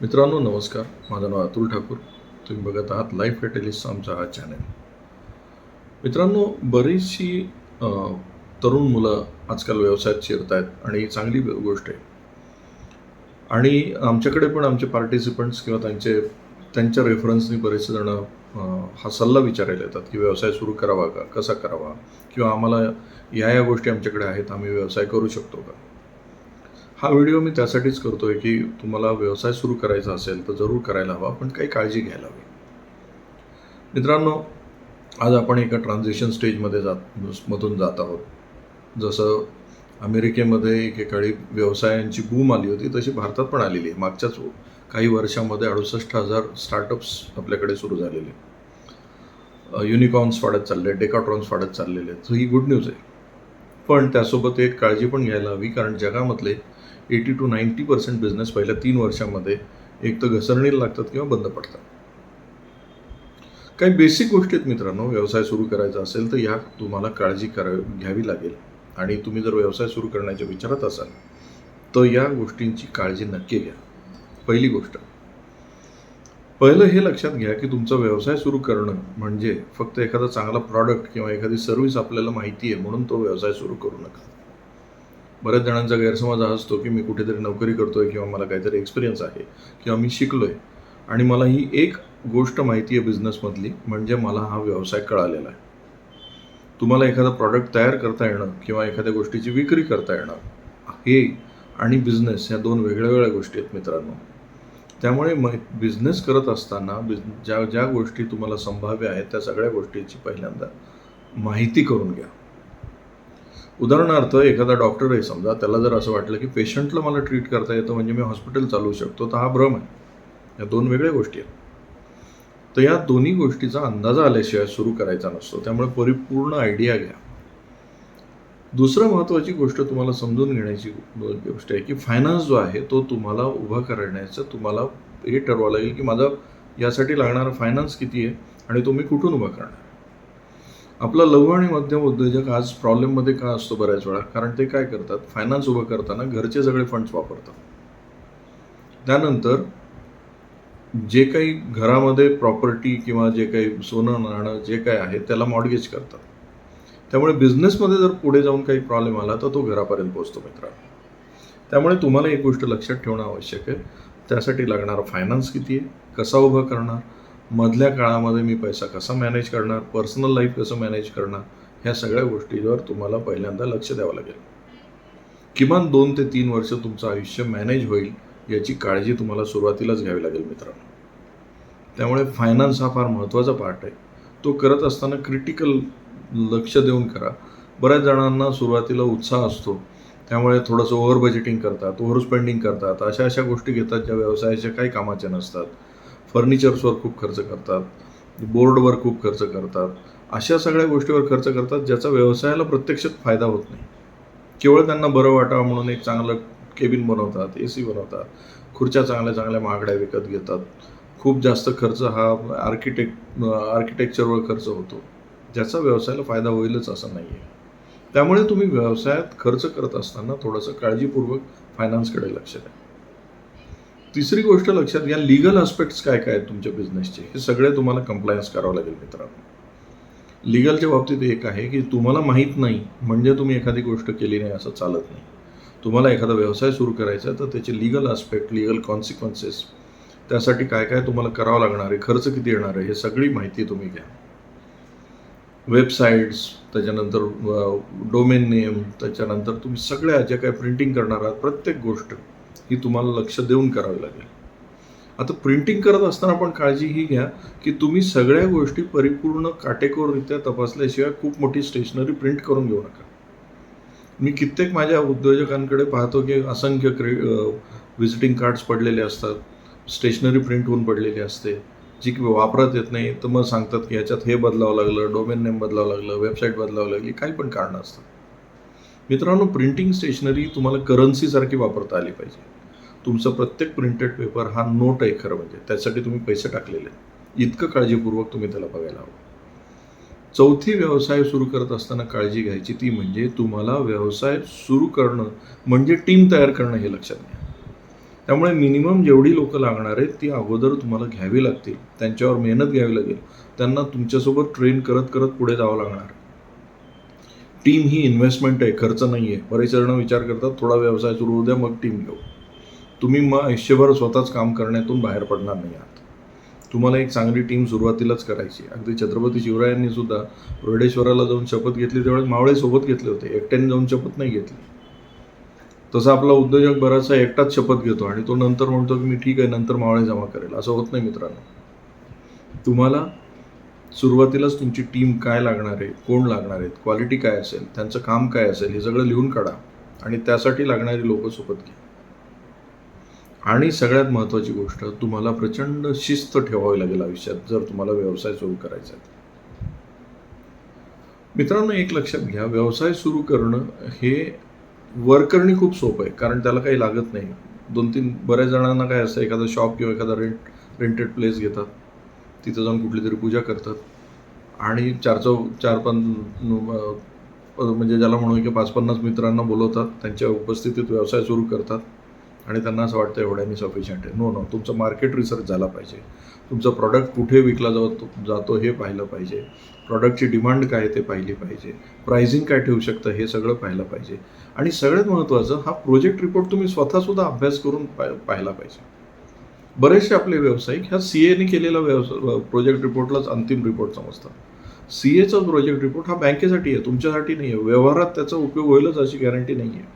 मित्रांनो नमस्कार. माझं नाव अतुल ठाकूर. तुम्ही बघत आहात लाईफ कॅटलिस्ट आमचा हा चॅनल. मित्रांनो बरीचशी अ, तरुण मुलं आजकाल व्यवसायात शिरत आहेत आणि चांगली गोष्ट आहे. आणि आमच्याकडे पण आमचे पार्टिसिपंट्स किंवा त्यांच्या रेफरन्सनी बरेच जण हा सल्ला विचारायला येतात की व्यवसाय सुरू करावा का, कसा करावा, किंवा आम्हाला या गोष्टी आमच्याकडे आहेत, आम्ही व्यवसाय करू शकतो का. हा व्हिडिओ मी त्यासाठीच करतोय की तुम्हाला व्यवसाय सुरू करायचा असेल तर जरूर करायला हवा, पण काही काळजी घ्यायला हवी. मित्रांनो, आज आपण एका ट्रान्झिशन स्टेजमध्ये मधून जात आहोत. जसं अमेरिकेमध्ये एकेकाळी व्यवसायांची बूम आली होती, तशी भारतात पण आलेली आहे. मागच्याच काही वर्षामध्ये 68,000 स्टार्टअप्स आपल्याकडे सुरू झालेले. युनिकॉर्न्स वाढत चालले, डेकाट्रॉन्स वाढत चाललेले आहेत. ही गुड न्यूज आहे. पण त्यासोबत एक काळजी पण घ्यायला हवी, कारण जगामधले 80 to 90% बिझनेस पहिल्या 3 वर्षांमध्ये एक तर घसरणीला लागतात किंवा बंद पडतात. काही बेसिक गोष्टी आहेत मित्रांनो. व्यवसाय सुरू करायचा असेल तर या तुम्हाला काळजी घ्यावी लागेल. आणि तुम्ही जर व्यवसाय सुरू करण्याच्या विचारात असाल तर या गोष्टींची काळजी नक्की घ्या. पहिली गोष्ट, पहिलं हे लक्षात घ्या की तुमचा व्यवसाय सुरू करणं म्हणजे फक्त एखादा चांगला प्रॉडक्ट किंवा एखादी सर्व्हिस आपल्याला माहिती आहे म्हणून तो व्यवसाय सुरू करू नका. बऱ्याच जणांचा गैरसमज हा असतो की मी कुठेतरी नोकरी करतोय किंवा मला काहीतरी एक्सपिरियन्स आहे किंवा मी शिकलोय आणि मला ही एक गोष्ट माहिती आहे बिझनेसमधली, म्हणजे मला हा व्यवसाय कळालेला आहे. तुम्हाला एखादा प्रॉडक्ट तयार करता येणं किंवा एखाद्या गोष्टीची विक्री करता येणं हे आणि बिझनेस ह्या दोन वेगळ्या गोष्टी आहेत मित्रांनो. त्यामुळे बिझनेस करत असताना ज्या ज्या गोष्टी तुम्हाला संभाव्य आहेत त्या सगळ्या गोष्टीची पहिल्यांदा माहिती करून घ्या. उदाहरणार्थ, एखादा डॉक्टर आहे समजा, त्याला जर असं वाटलं की पेशंटला मला ट्रीट करता येतं म्हणजे मी हॉस्पिटल चालवू शकतो, तर हा भ्रम आहे. या दोन वेगळ्या गोष्टी आहेत. तर या दोन्ही गोष्टीचा अंदाज आल्याशिवाय सुरू करायचा नसतो. त्यामुळे परिपूर्ण आयडिया घ्या. दुसरं महत्त्वाची गोष्ट तुम्हाला समजून घेण्याची गोष्ट आहे की फायनान्स जो आहे तो तुम्हाला उभा करण्याचं तुम्हाला हे ठरवावं लागेल की माझा यासाठी लागणारा फायनान्स किती आहे आणि तो मी कुठून उभा करणार. आपला लघु आणि मध्यम उद्योजक आज प्रॉब्लेममध्ये का असतो बऱ्याच वेळा, कारण ते काय करतात, फायनान्स उभं करताना घरचे सगळे फंड्स वापरतात. त्यानंतर जे काही घरामध्ये प्रॉपर्टी किंवा जे काही सोनं नाणं जे काय आहे त्याला मॉर्गेज करतात. त्यामुळे बिझनेसमध्ये जर पुढे जाऊन काही प्रॉब्लेम आला तर तो घरापर्यंत पोहोचतो मित्रांनो. त्यामुळे तुम्हाला एक गोष्ट लक्षात ठेवणं आवश्यक आहे. त्यासाठी लागणारा फायनान्स किती आहे, कसा उभा करणार, मधल्या काळामध्ये मी पैसा कसा मॅनेज करणार, पर्सनल लाईफ कसं मॅनेज करणार, ह्या सगळ्या गोष्टींवर तुम्हाला पहिल्यांदा लक्ष द्यावं लागेल. किमान 2 ते 3 वर्ष तुमचं आयुष्य मॅनेज होईल याची काळजी तुम्हाला सुरुवातीलाच घ्यावी लागेल मित्रांनो. त्यामुळे फायनान्स हा फार महत्त्वाचा पार्ट आहे. तो करत असताना क्रिटिकल लक्ष देऊन करा. बऱ्याच जणांना सुरुवातीला उत्साह असतो, त्यामुळे थोडंसं ओव्हर बजेटिंग करतात, ओव्हर स्पेंडिंग करतात, अशा गोष्टी घेतात ज्या व्यवसायाच्या काही कामाच्या नसतात. फर्निचर्सवर खूप खर्च करतात, बोर्डवर खूप खर्च करतात, अशा सगळ्या गोष्टीवर खर्च करतात ज्याचा व्यवसायाला प्रत्यक्षात फायदा होत नाही. केवळ त्यांना बरं वाटावं म्हणून एक चांगलं केबिन बनवतात, AC बनवतात, खुर्च्या चांगल्या चांगल्या महागड्या विकत घेतात. खूप जास्त खर्च हा आर्किटेक्चरवर खर्च होतो, ज्याचा व्यवसायाला फायदा होईलच असं नाही आहे. त्यामुळे तुम्ही व्यवसायात खर्च करत असताना थोडंसं काळजीपूर्वक फायनान्सकडे लक्ष द्या. तिसरी गोष्ट लक्षात घ्या, लिगल आस्पेक्ट्स काय काय आहेत तुमच्या बिझनेसचे, हे सगळे तुम्हाला कंप्लायन्स करावं लागेल मित्रांनो. लिगलच्या बाबतीत एक आहे की तुम्हाला माहीत नाही म्हणजे तुम्ही एखादी गोष्ट केली नाही असं चालत नाही. तुम्हाला एखादा व्यवसाय सुरू करायचा आहे तर त्याचे लिगल आस्पेक्ट, लिगल कॉन्सिक्वेन्सेस, त्यासाठी काय काय तुम्हाला करावं लागणार आहे, खर्च किती येणार आहे, हे सगळी माहिती तुम्ही घ्या. वेबसाईट्स, त्याच्यानंतर डोमेन नेम, त्याच्यानंतर तुम्ही सगळ्या ज्या काही प्रिंटिंग करणार आहात प्रत्येक गोष्ट ही तुम्हाला लक्ष देऊन करावी लागेल. आता प्रिंटिंग करत असताना पण काळजी ही घ्या की तुम्ही सगळ्या गोष्टी परिपूर्ण काटेकोररित्या तपासल्याशिवाय खूप मोठी स्टेशनरी प्रिंट करून घेऊ नका. मी कित्येक माझ्या उद्योजकांकडे पाहतो की असंख्य व्हिजिटिंग कार्ड्स पडलेले असतात, स्टेशनरी प्रिंट होऊन पडलेली असते, जी की वापरत येत नाही. तर मग सांगतात की ह्याच्यात हे बदलावं लागलं, डोमेन नेम बदलावं लागलं, वेबसाईट बदलावं लागली, काही पण कारणं असतात. मित्रांनो, प्रिंटिंग स्टेशनरी तुम्हाला करन्सीसारखी वापरता आली पाहिजे. तुमचं प्रत्येक प्रिंटेड पेपर हा नोट आहे खरं म्हणजे, त्यासाठी तुम्ही पैसे टाकलेले आहेत. इतकं काळजीपूर्वक तुम्ही त्याला बघायला हवं. चौथी, व्यवसाय सुरू करत असताना काळजी घ्यायची ती म्हणजे तुम्हाला व्यवसाय सुरू करणं म्हणजे टीम तयार करणं हे लक्षात घ्या. त्यामुळे मिनिमम जेवढी लोकं लागणार आहेत ती अगोदर तुम्हाला घ्यावी लागतील, त्यांच्यावर मेहनत घ्यावी लागेल, त्यांना तुमच्यासोबत ट्रेन करत करत पुढे जावं लागणार. टीम ही इन्व्हेस्टमेंट आहे, खर्च नाही आहे. बरेच जण विचार करतात थोडा व्यवसाय सुरू होऊ द्या मग टीम घेऊ. तुम्ही मग आयुष्यभर स्वतःच काम करण्यातून बाहेर पडणार नाही आहात. तुम्हाला एक चांगली टीम सुरुवातीलाच करायची. अगदी छत्रपती शिवरायांनी सुद्धा मुर्डेश्वराला जाऊन शपथ घेतली त्यावेळेस मावळे सोबत घेतले होते, एकट्याने जाऊन शपथ नाही घेतली. तसा आपला उद्योजक बराचसा एकटाच शपथ घेतो आणि तो नंतर म्हणतो की मी ठीक आहे नंतर मावळे जमा करेल. असं होत नाही मित्रांनो. तुम्हाला सुरुवातीलाच तुमची टीम काय लागणार आहे, कोण लागणार आहेत, क्वालिटी काय असेल, त्यांचं काम काय असेल हे सगळं लिहून काढा आणि त्यासाठी लागणारी लोकं सोबत घ्या. आणि सगळ्यात महत्त्वाची गोष्ट, तुम्हाला प्रचंड शिस्त ठेवावी लागेल आयुष्यात जर तुम्हाला व्यवसाय सुरू करायचा आहे. मित्रांनो, एक लक्षात घ्या, व्यवसाय सुरू करणं हे वर्करनी खूप सोपं आहे, कारण त्याला काही लागत नाही. 2-3 बऱ्याच जणांना काय असतं, एखादा शॉप किंवा एखादा रेंटेड प्लेस घेतात, तिथं जाऊन कुठली तरी पूजा करतात आणि 4-5 म्हणजे ज्याला म्हणू की 5-50 मित्रांना बोलवतात, त्यांच्या उपस्थितीत व्यवसाय सुरू करतात आणि त्यांना असं वाटतं एवढ्यानी सफिशियंट आहे. नो, तुमचा मार्केट रिसर्च झाला पाहिजे. तुमचा प्रॉडक्ट कुठे विकला जातो हे पाहिलं पाहिजे. प्रॉडक्टची डिमांड काय ते पाहिली पाहिजे. प्राइसिंग काय ठेवू शकतं हे सगळं पाहिलं पाहिजे. आणि सगळ्यात महत्त्वाचं, हा प्रोजेक्ट रिपोर्ट तुम्ही स्वतःसुद्धा अभ्यास करून पाहिला पाहिजे. बरेचसे आपले व्यावसायिक ह्या CAने केलेला प्रोजेक्ट रिपोर्टलाच अंतिम रिपोर्ट समजतात. CAचा प्रोजेक्ट रिपोर्ट हा बँकेसाठी आहे, तुमच्यासाठी नाही आहे. व्यवहारात त्याचा उपयोग होईलच अशी गॅरंटी नाही आहे.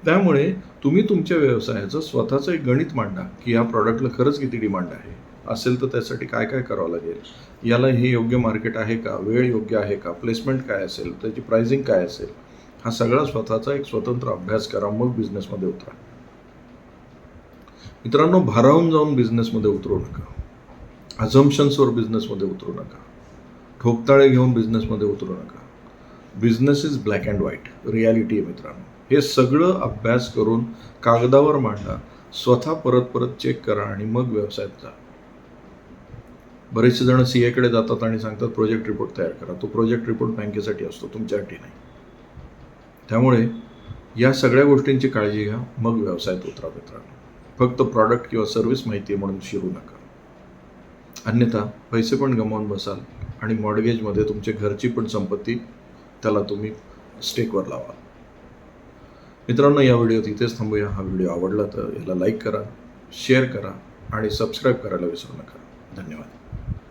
त्यामुळे तुम्ही तुमच्या व्यवसायाचं स्वतःचं एक गणित मांडा की या प्रॉडक्टला खरंच किती डिमांड आहे, असेल तर त्यासाठी काय काय करावं लागेल, याला हे योग्य मार्केट आहे का, वेळ योग्य आहे का, प्लेसमेंट काय असेल, त्याची प्राइसिंग काय असेल, हा सगळा स्वतःचा एक स्वतंत्र अभ्यास करा, मग बिझनेसमध्ये उतरा. मित्रांनो, भारावून जाऊन बिझनेसमध्ये उतरू नका. अझम्पशन्सवर बिझनेसमध्ये उतरू नका. ठोकताळे घेऊन बिझनेसमध्ये उतरू नका. Business is black and white, reality आहे मित्रांनो. हे सगळं अभ्यास करून कागदावर मांडा, स्वतः परत चेक करा आणि मग व्यवसायात जा. बरेचसे जण CAकडे जातात आणि सांगतात प्रोजेक्ट रिपोर्ट तयार करा. तो प्रोजेक्ट रिपोर्ट बँकेसाठी असतो, तुमच्यासाठी नाही. त्यामुळे या सगळ्या गोष्टींची काळजी घ्या, मग व्यवसायात उतरा मित्रांनो. फक्त प्रॉडक्ट किंवा सर्व्हिस माहिती आहे म्हणून शिरू नका. अन्यथा पैसे पण गमावून बसाल आणि मॉर्गेजमध्ये तुमच्या घरची पण संपत्ती त्याला तुम्ही स्टेकवर लावा. मित्रांनो, या व्हिडिओत इथेच थांबूया. हा व्हिडिओ आवडला तर याला लाईक करा, शेअर करा आणि सबस्क्राईब करायला विसरू नका. धन्यवाद.